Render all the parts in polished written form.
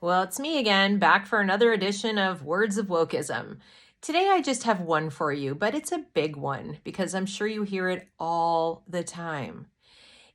Well, it's me again, back for another edition of Words of Wokism. Today I just have one for you, but it's a big one because I'm sure you hear it all the time.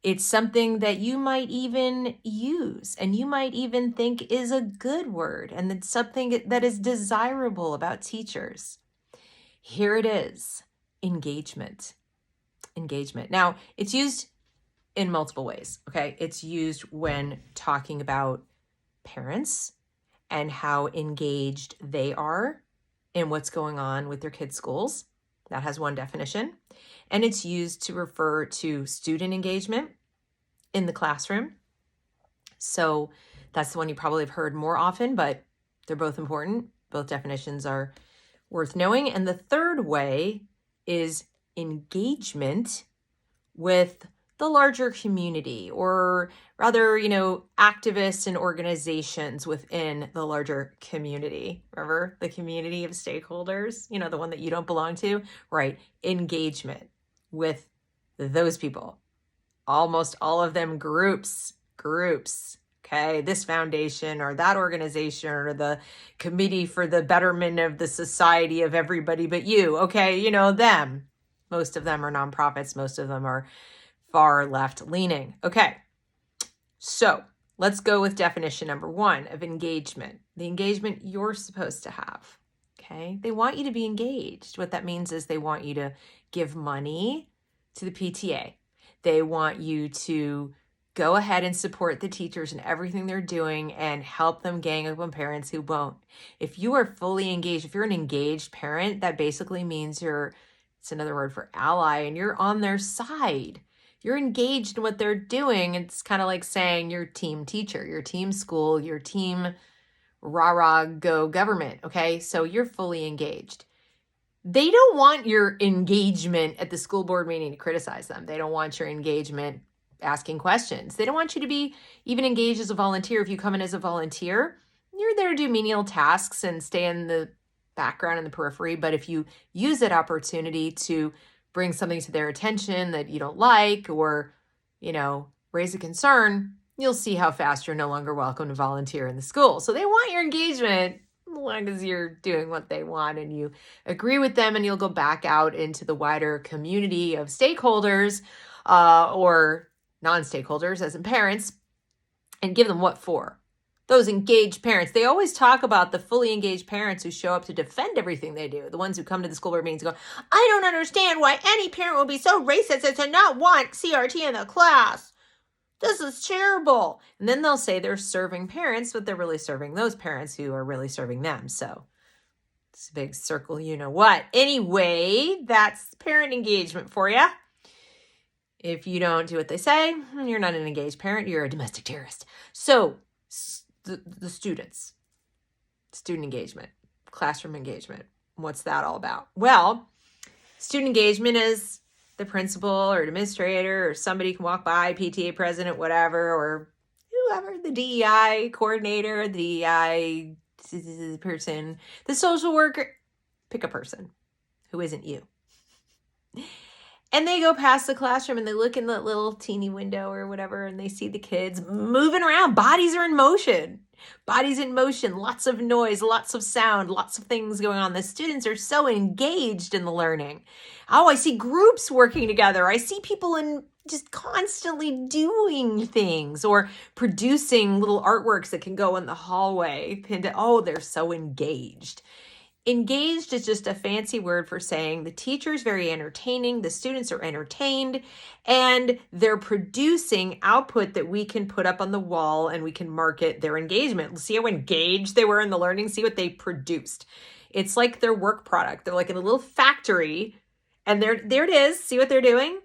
It's something that you might even use and you might even think is a good word, and it's something that is desirable about teachers. Here it is, engagement. Engagement. Now, it's used in multiple ways, okay? It's used when talking about parents and how engaged they are in what's going on with their kids' schools. That has one definition. And it's used to refer to student engagement in the classroom. So that's the one you probably have heard more often, but they're both important. Both definitions are worth knowing. And the third way is engagement with the larger community, or rather, activists and organizations within the larger community. Remember the community of stakeholders, the one that you don't belong to, right? Engagement with those people. Almost all of them groups. Okay, this foundation or that organization or the committee for the betterment of the society of everybody but you. Okay, them. Most of them are nonprofits. Most of them are far left leaning. Okay, so let's go with definition number one of engagement. The engagement you're supposed to have. Okay, they want you to be engaged. What that means is they want you to give money to the PTA. They want you to go ahead and support the teachers in everything they're doing and help them gang up on parents who won't. If you are fully engaged, if you're an engaged parent, that basically means it's another word for ally, and you're on their side. You're engaged in what they're doing. It's kind of like saying your team teacher, your team school, your team rah-rah go government. Okay, so you're fully engaged. They don't want your engagement at the school board meeting to criticize them. They don't want your engagement asking questions. They don't want you to be even engaged as a volunteer. If you come in as a volunteer, you're there to do menial tasks and stay in the background and the periphery. But if you use that opportunity to bring something to their attention that you don't like, or, raise a concern, you'll see how fast you're no longer welcome to volunteer in the school. So they want your engagement as long as you're doing what they want and you agree with them, and you'll go back out into the wider community of stakeholders or non-stakeholders, as in parents, and give them what for. Those engaged parents. They always talk about the fully engaged parents who show up to defend everything they do. The ones who come to the school board meetings and go, I don't understand why any parent will be so racist as to not want CRT in the class. This is terrible. And then they'll say they're serving parents, but they're really serving those parents who are really serving them. So it's a big circle, you know what. Anyway, that's parent engagement for you. If you don't do what they say, you're not an engaged parent, you're a domestic terrorist. So the students, student engagement, classroom engagement, what's that all about? Well, student engagement is the principal or administrator or somebody can walk by, PTA president, whatever, or whoever, the DEI coordinator, the DEI person, the social worker, pick a person who isn't you. And they go past the classroom and they look in that little teeny window or whatever, and they see the kids moving around. Bodies are in motion. Bodies in motion, lots of noise, lots of sound, lots of things going on. The students are so engaged in the learning. Oh, I see groups working together. I see people just constantly doing things or producing little artworks that can go in the hallway. Oh, they're so engaged. Engaged is just a fancy word for saying the teacher is very entertaining, the students are entertained, and they're producing output that we can put up on the wall and we can market their engagement. See how engaged they were in the learning? See what they produced. It's like their work product. They're like in a little factory, and there it is. See what they're doing?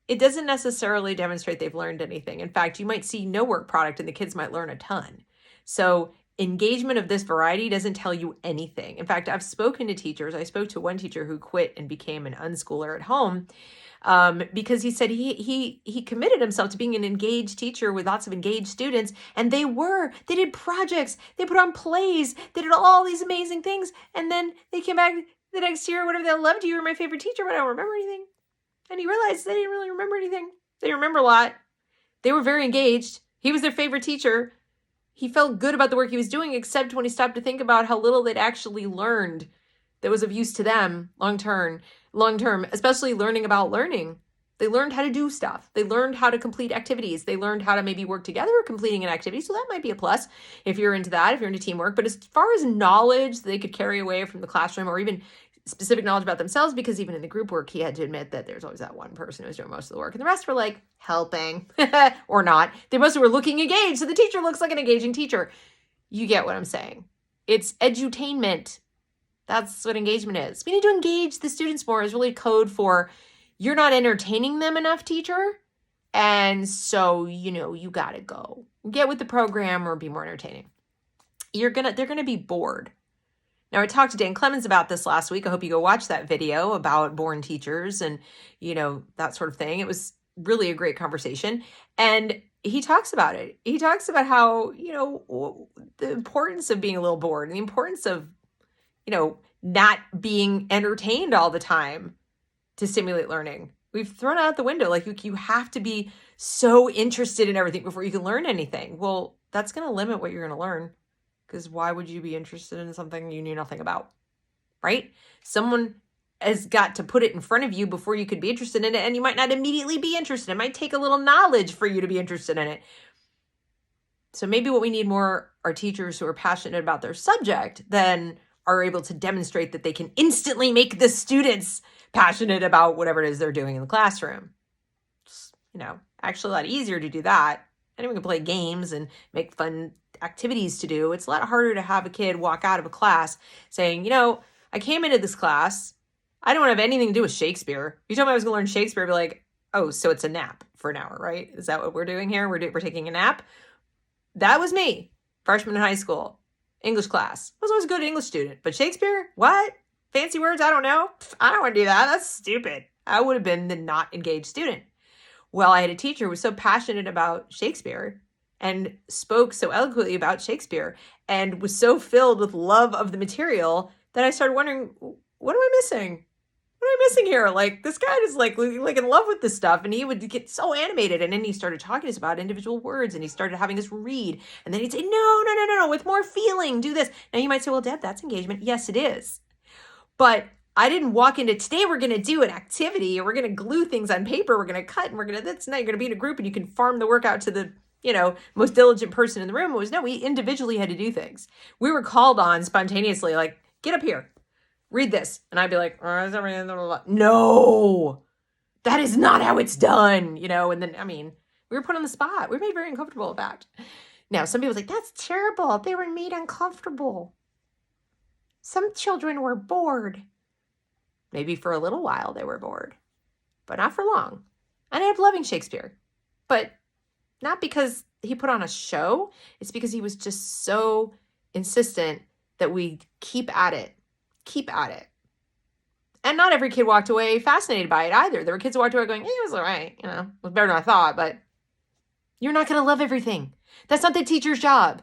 It doesn't necessarily demonstrate they've learned anything. In fact, you might see no work product and the kids might learn a ton. So engagement of this variety doesn't tell you anything. In fact, I've spoken to teachers. I spoke to one teacher who quit and became an unschooler at home because he said he committed himself to being an engaged teacher with lots of engaged students. And they did projects, they put on plays, they did all these amazing things. And then they came back the next year, whatever, they loved you, were my favorite teacher, but I don't remember anything. And he realized they didn't really remember anything. They remember a lot. They were very engaged. He was their favorite teacher. he felt good about the work he was doing, except when he stopped to think about how little they'd actually learned that was of use to them long term, especially learning about learning. They learned how to do stuff. They learned how to complete activities. They learned how to maybe work together completing an activity. So that might be a plus if you're into that, if you're into teamwork. But as far as knowledge they could carry away from the classroom, or even specific knowledge about themselves, because even in the group work, he had to admit that there's always that one person who was doing most of the work and the rest were like helping or not. They mostly were looking engaged. So the teacher looks like an engaging teacher. You get what I'm saying. It's edutainment. That's what engagement is. We need to engage the students more is really code for you're not entertaining them enough, teacher. And so, you got to go get with the program or be more entertaining. They're going to be bored. Now, I talked to Dan Clemens about this last week. I hope you go watch that video about born teachers and, that sort of thing. It was really a great conversation. And he talks about it. He talks about how, the importance of being a little bored and the importance of, not being entertained all the time to stimulate learning. We've thrown out the window. Like you have to be so interested in everything before you can learn anything. Well, that's going to limit what you're going to learn. Because why would you be interested in something you knew nothing about, right? Someone has got to put it in front of you before you could be interested in it, and you might not immediately be interested. It might take a little knowledge for you to be interested in it. So maybe what we need more are teachers who are passionate about their subject, then are able to demonstrate that they can instantly make the students passionate about whatever it is they're doing in the classroom. It's, actually a lot easier to do that. Anyone can play games and make fun activities to do. It's a lot harder to have a kid walk out of a class saying, I came into this class. I don't have anything to do with Shakespeare. You told me I was going to learn Shakespeare. I'd be like, oh, so it's a nap for an hour, right? Is that what we're doing here? We're taking a nap. That was me, freshman in high school, English class. I was always a good English student, but Shakespeare, what? Fancy words? I don't know. I don't want to do that. That's stupid. I would have been the not engaged student. Well, I had a teacher who was so passionate about Shakespeare and spoke so eloquently about Shakespeare and was so filled with love of the material that I started wondering, what am I missing? What am I missing here? Like, this guy is like in love with this stuff, and he would get so animated, and then he started talking to us about individual words, and he started having us read, and then he'd say, no, with more feeling, do this. Now you might say, well, Deb, that's engagement. Yes, it is. But I didn't walk into today, we're going to do an activity, or we're going to glue things on paper, we're going to cut, and we're going to, that's night, you're going to be in a group, and you can farm the work out to the most diligent person in the room. It was, no, we individually had to do things. We were called on spontaneously, like, get up here, read this. And I'd be like, no, that is not how it's done, and then, we were put on the spot. We were made very uncomfortable about it. Now, some people like, that's terrible. They were made uncomfortable. Some children were bored. Maybe for a little while they were bored, but not for long. I ended up loving Shakespeare, but not because he put on a show. It's because he was just so insistent that we keep at it. And not every kid walked away fascinated by it either. There were kids who walked away going, it was all right. It was better than I thought, but you're not going to love everything. That's not the teacher's job.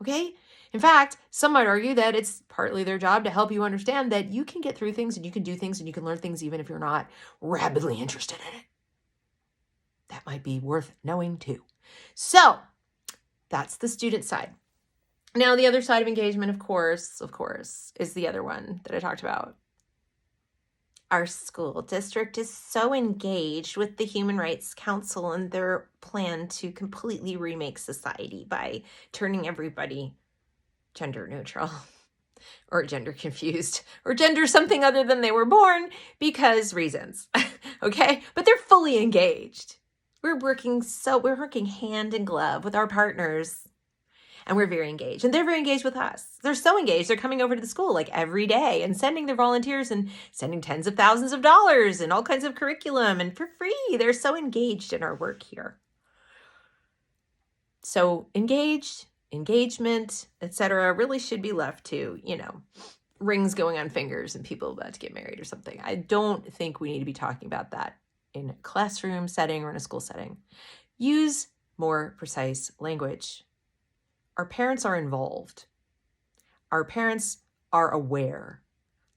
Okay? In fact, some might argue that it's partly their job to help you understand that you can get through things and you can do things and you can learn things even if you're not rabidly interested in it. That might be worth knowing too. So that's the student side. Now, the other side of engagement, of course, is the other one that I talked about. Our school district is so engaged with the Human Rights Council and their plan to completely remake society by turning everybody gender neutral or gender confused or gender something other than they were born because reasons. Okay? But they're fully engaged. We're working hand in glove with our partners, and we're very engaged, and they're very engaged with us. They're so engaged. They're coming over to the school like every day and sending their volunteers and sending tens of thousands of dollars and all kinds of curriculum and for free. They're so engaged in our work here. So engagement, etc., really should be left to, rings going on fingers and people about to get married or something. I don't think we need to be talking about that in a classroom setting or in a school setting. Use more precise language. Our parents are involved. Our parents are aware.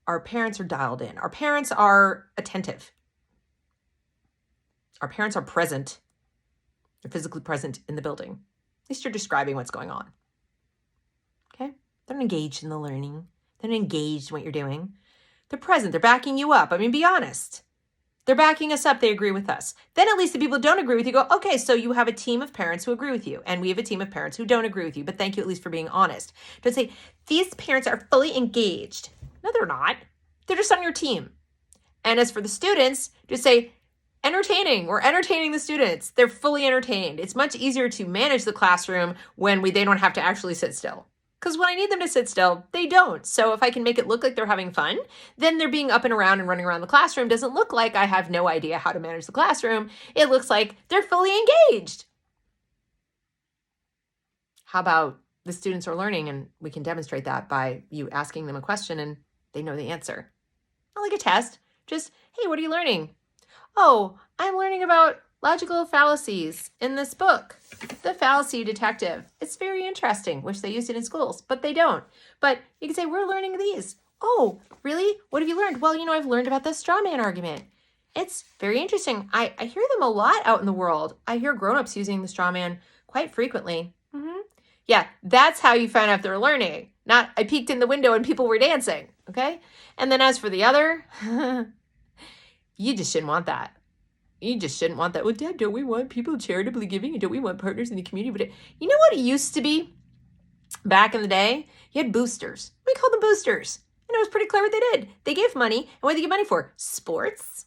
Our parents are dialed in. Our parents are attentive. Our parents are present. They're physically present in the building. At least you're describing what's going on. They're not engaged in the learning. They're not engaged in what you're doing. They're present. They're backing you up. I mean, be honest. They're backing us up. They agree with us. Then at least the people who don't agree with you go, okay, so you have a team of parents who agree with you, and we have a team of parents who don't agree with you, but thank you at least for being honest. Don't say, these parents are fully engaged. No, they're not. They're just on your team. And as for the students, just say, entertaining. We're entertaining the students. They're fully entertained. It's much easier to manage the classroom when they don't have to actually sit still. Because when I need them to sit still, they don't. So if I can make it look like they're having fun, then they're being up and around and running around the classroom. Doesn't look like I have no idea how to manage the classroom. It looks like they're fully engaged. How about the students are learning, and we can demonstrate that by you asking them a question and they know the answer. Not like a test. Just, hey, what are you learning? Oh, I'm learning about logical fallacies in this book, The Fallacy Detective. It's very interesting. Wish they used it in schools, but they don't. But you can say, we're learning these. Oh, really? What have you learned? Well, I've learned about the straw man argument. It's very interesting. I hear them a lot out in the world. I hear grown-ups using the straw man quite frequently. Yeah, that's how you find out they're learning. Not, I peeked in the window and people were dancing, okay? And then as for the other, you just shouldn't want that. You just shouldn't want that. Well, Dad, don't we want people charitably giving? And don't we want partners in the community? But you know what it used to be back in the day? You had boosters. We called them boosters. And it was pretty clear what they did. They gave money. And what did they give money for? Sports,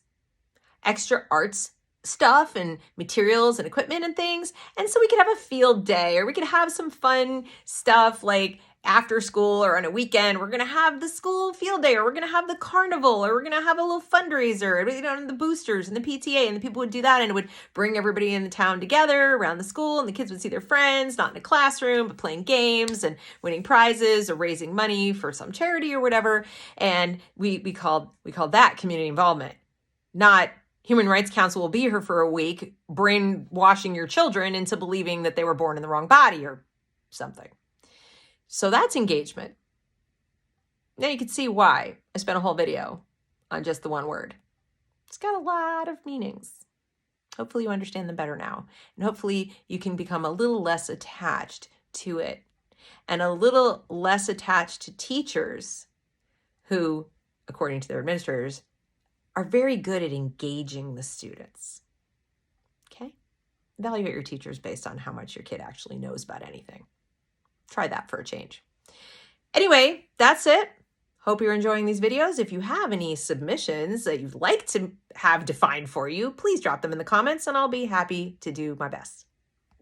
extra arts stuff and materials and equipment and things. And so we could have a field day, or we could have some fun stuff like after school or on a weekend. We're going to have the school field day, or we're going to have the carnival, or we're going to have a little fundraiser, and the boosters and the PTA, and the people would do that, and it would bring everybody in the town together around the school, and the kids would see their friends, not in a classroom, but playing games and winning prizes or raising money for some charity or whatever. And we called that community involvement, not Human Rights Council will be here for a week, brainwashing your children into believing that they were born in the wrong body or something. So that's engagement. Now you can see why I spent a whole video on just the one word. It's got a lot of meanings. Hopefully you understand them better now. And hopefully you can become a little less attached to it, and a little less attached to teachers who, according to their administrators, are very good at engaging the students. Okay? Evaluate your teachers based on how much your kid actually knows about anything. Try that for a change. Anyway, that's it. Hope you're enjoying these videos. If you have any submissions that you'd like to have defined for you, please drop them in the comments and I'll be happy to do my best.